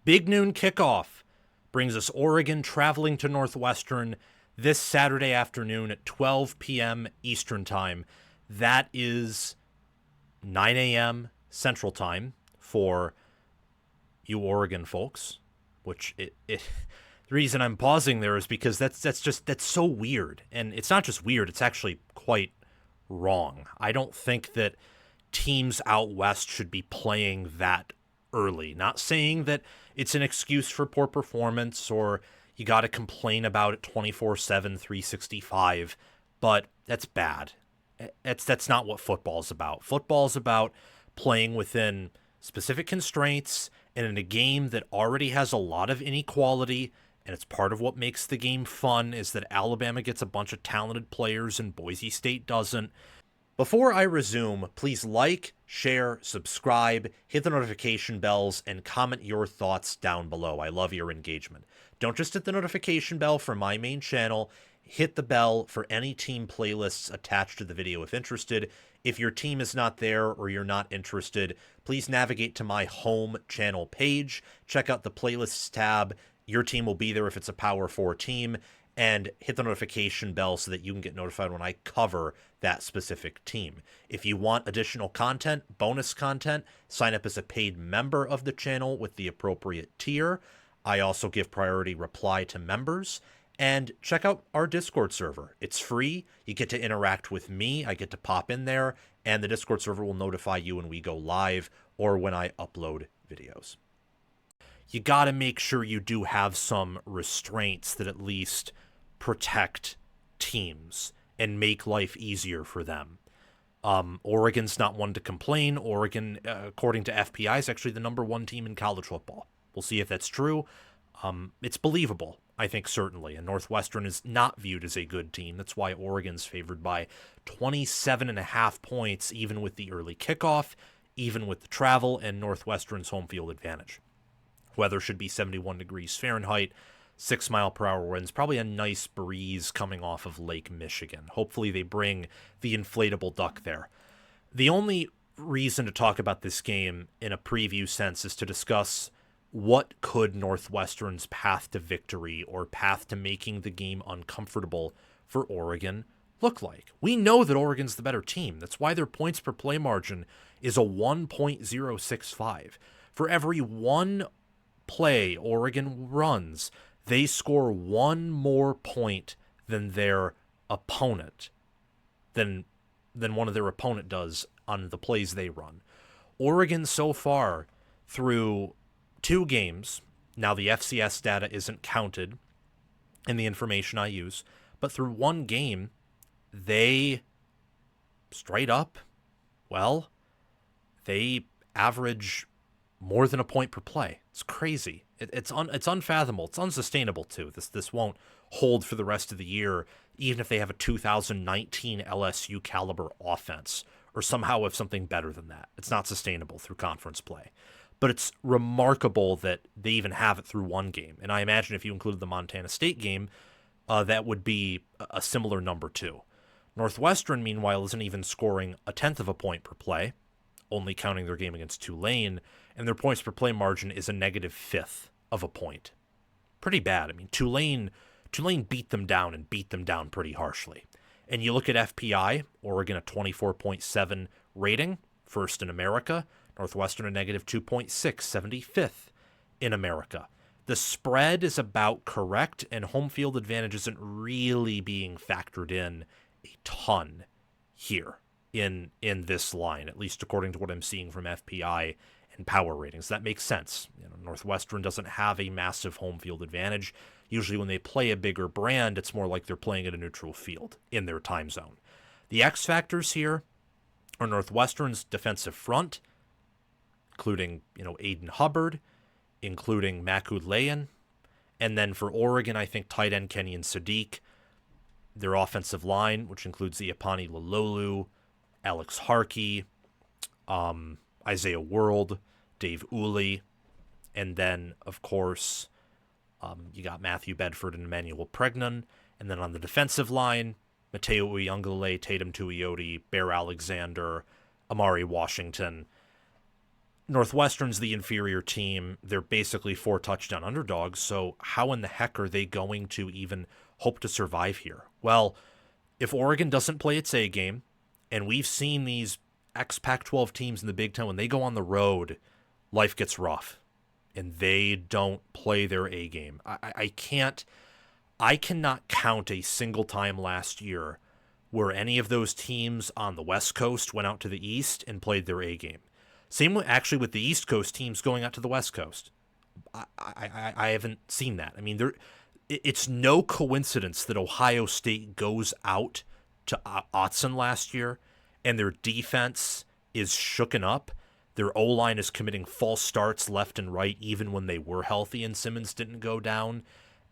Big noon kickoff brings us Oregon traveling to Northwestern this Saturday afternoon at 12 p.m. Eastern Time. That is 9 a.m. Central Time for you Oregon folks, which the reason I'm pausing there is because that's so weird. And it's not just weird, it's actually quite wrong. I don't think that teams out west should be playing that early. Not saying that it's an excuse for poor performance or you got to complain about it 24/7, 365, but that's bad. That's not what football's about. Football's about playing within specific constraints and in a game that already has a lot of inequality, and it's part of what makes the game fun is that Alabama gets a bunch of talented players and Boise State doesn't. Before I resume, please like, share, subscribe, hit the notification bells, and comment your thoughts down below. I love your engagement. Don't just hit the notification bell for my main channel, hit the bell for any team playlists attached to the video if interested. If your team is not there or you're not interested, please navigate to my home channel page, check out the playlists tab. Your team will be there if it's a Power 4 team, and hit the notification bell so that you can get notified when I cover that specific team. If you want additional content, bonus content, sign up as a paid member of the channel with the appropriate tier. I also give priority reply to members. And check out our Discord server. It's free. You get to interact with me. I get to pop in there, and the Discord server will notify you when we go live or when I upload videos. You got to make sure you do have some restraints that at least protect teams and make life easier for them. Oregon's not one to complain. Oregon, according to FPI, is actually the #1 team in college football. We'll see if that's true. It's believable, I think, certainly. And Northwestern is not viewed as a good team. That's why Oregon's favored by 27.5 points, even with the early kickoff, even with the travel, and Northwestern's home field advantage. Weather should be 71 degrees Fahrenheit, 6-mile-per-hour winds, probably a nice breeze coming off of Lake Michigan. Hopefully they bring the inflatable duck there. The only reason to talk about this game in a preview sense is to discuss what could Northwestern's path to victory or path to making the game uncomfortable for Oregon look like. We know that Oregon's the better team. That's why their points per play margin is a 1.065. For every one play Oregon runs, they score one more point than their opponent, than one of their opponent does on the plays they run. Oregon so far through 2 games, now the FCS data isn't counted in the information I use, but through 1 game, they straight up, well, they average more than a point per play. It's crazy. It's unfathomable. It's unsustainable too. This won't hold for the rest of the year, even if they have a 2019 LSU caliber offense, or somehow have something better than that. It's not sustainable through conference play. But it's remarkable that they even have it through 1 game. And I imagine if you included the Montana State game, that would be a similar number too. Northwestern, meanwhile, isn't even scoring 1/10 of a point per play, only counting their game against Tulane, and their points per play margin is a -1/5 of a point. Pretty bad. I mean, Tulane beat them down and beat them down pretty harshly. And you look at FPI, Oregon a 24.7 rating, first in America. Northwestern a -2.6, 75th in America. The spread is about correct, and home field advantage isn't really being factored in a ton here in this line, at least according to what I'm seeing from FPI and power ratings. That makes sense. Northwestern doesn't have a massive home field advantage. Usually when they play a bigger brand, it's more like they're playing at a neutral field in their time zone. The X factors here are Northwestern's defensive front, including, Aiden Hubbard, including Makud Layan. And then for Oregon, I think tight end Kenyon Sadiq, their offensive line, which includes the Iapani Lalolu, Alex Harkey, Isaiah World, Dave Uli, and then, of course, you got Matthew Bedford and Emmanuel Pregnon. And then on the defensive line, Mateo Uyunglele, Tatum Tuioti, Bear Alexander, Amari Washington. Northwestern's the inferior team. They're basically 4 touchdown underdogs. So how in the heck are they going to even hope to survive here? Well, if Oregon doesn't play its A game, and we've seen these ex-Pac-12 teams in the Big Ten, when they go on the road, life gets rough, and they don't play their A game. I cannot count a single time last year where any of those teams on the West Coast went out to the East and played their A game. Same actually with the East Coast teams going out to the West Coast. I haven't seen that. I mean, it's no coincidence that Ohio State goes out to Autzen last year and their defense is shooken up. Their O-line is committing false starts left and right even when they were healthy and Simmons didn't go down,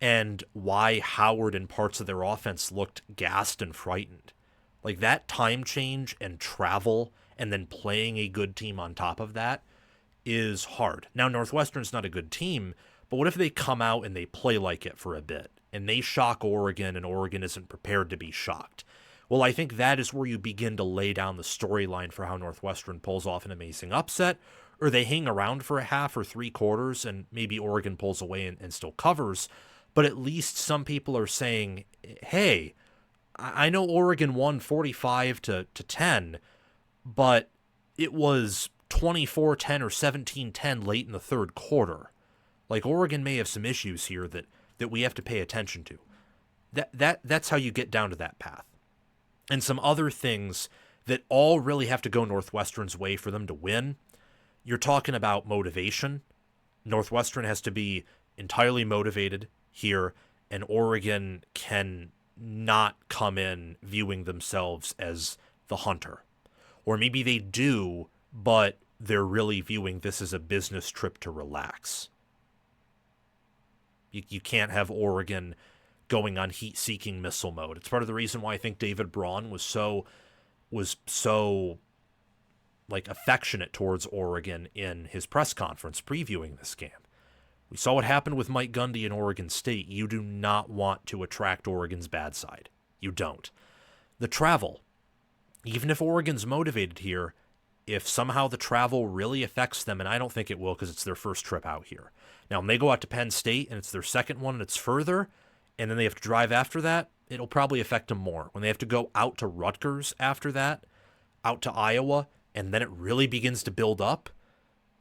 and why Howard and parts of their offense looked gassed and frightened. Like, that time change and travel and then playing a good team on top of that is hard. Now, Northwestern's not a good team, but what if they come out and they play like it for a bit and they shock Oregon and Oregon isn't prepared to be shocked? Well, I think that is where you begin to lay down the storyline for how Northwestern pulls off an amazing upset, or they hang around for a half or 3 quarters and maybe Oregon pulls away and still covers. But at least some people are saying, hey, I know Oregon won 45-10, but it was 24-10 or 17-10 late in the third quarter. Like, Oregon may have some issues here that we have to pay attention to. That's how you get down to that path. And some other things that all really have to go Northwestern's way for them to win. You're talking about motivation. Northwestern has to be entirely motivated here, and Oregon can not come in viewing themselves as the hunter. Or maybe they do, but they're really viewing this as a business trip to relax. You can't have Oregon going on heat-seeking missile mode. It's part of the reason why I think David Braun was so like affectionate towards Oregon in his press conference previewing this game. We saw what happened with Mike Gundy in Oregon State. You do not want to attract Oregon's bad side. You don't. The travel. Even if Oregon's motivated here, if somehow the travel really affects them, and I don't think it will because it's their first trip out here. Now, when they go out to Penn State and it's their second one and it's further, and then they have to drive after that, it'll probably affect them more. When they have to go out to Rutgers after that, out to Iowa, and then it really begins to build up,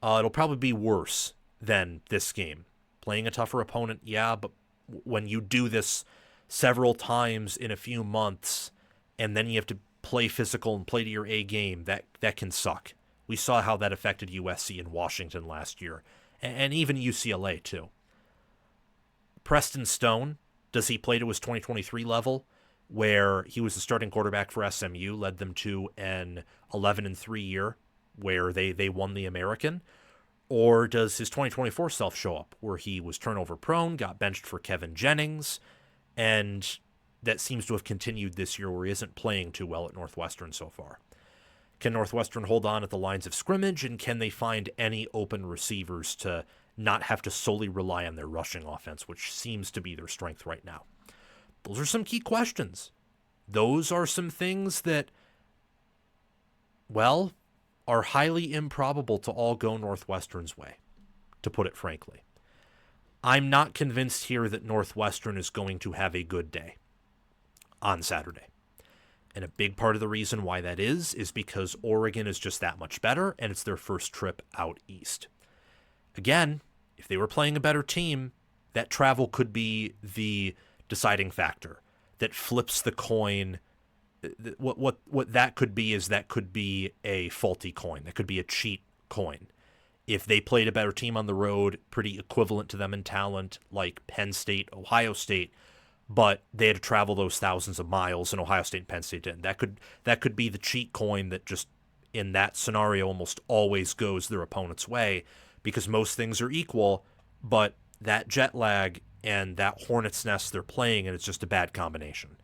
it'll probably be worse than this game. Playing a tougher opponent, yeah, but when you do this several times in a few months, and then you have to play physical and play to your A game, that can suck. We saw how that affected USC and Washington last year, and even UCLA too. Preston Stone, does he play to his 2023 level, where he was the starting quarterback for SMU, led them to an 11-3 year where they won the American? Or does his 2024 self show up, where he was turnover prone, got benched for Kevin Jennings, and that seems to have continued this year where he isn't playing too well at Northwestern so far? Can Northwestern hold on at the lines of scrimmage, and can they find any open receivers to not have to solely rely on their rushing offense, which seems to be their strength right now? Those are some key questions. Those are some things that, well, are highly improbable to all go Northwestern's way, to put it frankly. I'm not convinced here that Northwestern is going to have a good day on Saturday. And a big part of the reason why that is because Oregon is just that much better, and it's their first trip out east. Again, if they were playing a better team, that travel could be the deciding factor that flips the coin. What that could be is that could be a faulty coin. That could be a cheat coin. If they played a better team on the road, pretty equivalent to them in talent, like Penn State, Ohio State, but they had to travel those thousands of miles, and Ohio State and Penn State didn't. That could be the cheat coin that just, in that scenario, almost always goes their opponent's way, because most things are equal, but that jet lag and that hornet's nest they're playing, and it's just a bad combination.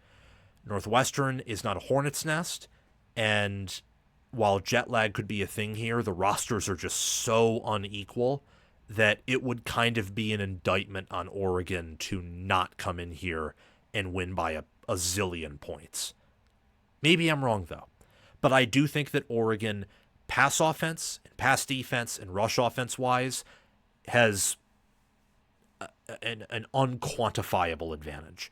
Northwestern is not a hornet's nest, and while jet lag could be a thing here, the rosters are just so unequal that it would kind of be an indictment on Oregon to not come in here and win by a zillion points. Maybe I'm wrong, though. But I do think that Oregon pass offense, and pass defense, and rush offense wise, has an unquantifiable advantage.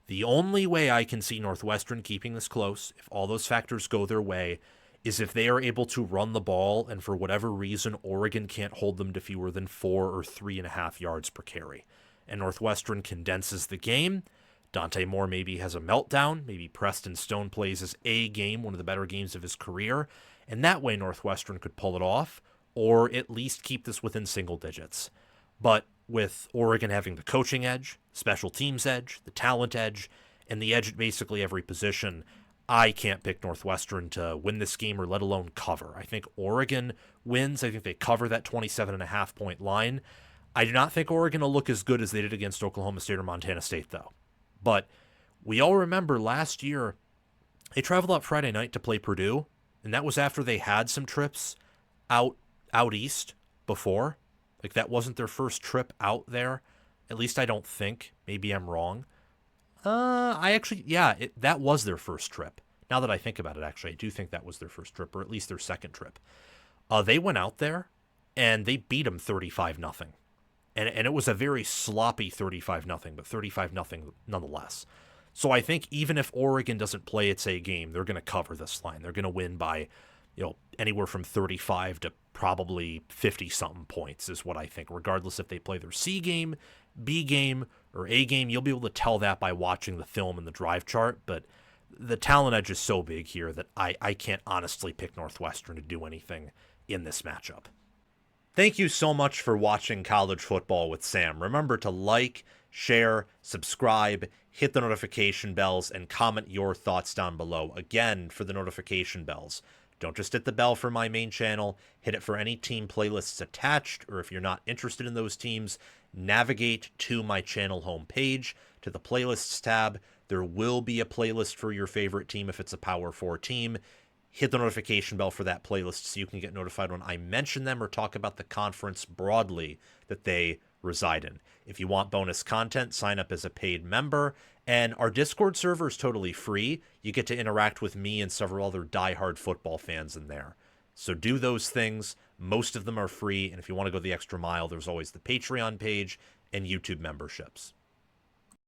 The only way I can see Northwestern keeping this close, if all those factors go their way, is if they are able to run the ball and for whatever reason Oregon can't hold them to fewer than 4 or 3.5 yards per carry. And Northwestern condenses the game. Dante Moore maybe has a meltdown. Maybe Preston Stone plays his A game, one of the better games of his career. And that way Northwestern could pull it off or at least keep this within single digits. But with Oregon having the coaching edge, special teams edge, the talent edge, and the edge at basically every position, I can't pick Northwestern to win this game or let alone cover. I think Oregon wins. I think they cover that 27.5 point line. I do not think Oregon will look as good as they did against Oklahoma State or Montana State, though. But we all remember last year, they traveled out Friday night to play Purdue, and that was after they had some trips out east before. Like, that wasn't their first trip out there. At least I don't think. Maybe I'm wrong. That was their first trip. Now that I think about it, actually, I do think that was their first trip, or at least their second trip. They went out there, and they beat them 35-0. And it was a very sloppy 35-0, but 35-0 nonetheless. So I think even if Oregon doesn't play its A game, they're going to cover this line. They're going to win by, anywhere from 35 to probably 50-something points is what I think. Regardless if they play their C game, B game, or A game, you'll be able to tell that by watching the film and the drive chart. But the talent edge is so big here that I can't honestly pick Northwestern to do anything in this matchup. Thank you so much for watching College Football with Sam. Remember to like, share, subscribe, hit the notification bells, and comment your thoughts down below. Again, for the notification bells, don't just hit the bell for my main channel, hit it for any team playlists attached, or if you're not interested in those teams, navigate to my channel homepage, to the playlists tab. There will be a playlist for your favorite team if it's a Power 4 team. Hit the notification bell for that playlist so you can get notified when I mention them or talk about the conference broadly that they reside in. If you want bonus content, sign up as a paid member. And our Discord server is totally free. You get to interact with me and several other diehard football fans in there. So do those things. Most of them are free. And if you want to go the extra mile, there's always the Patreon page and YouTube memberships.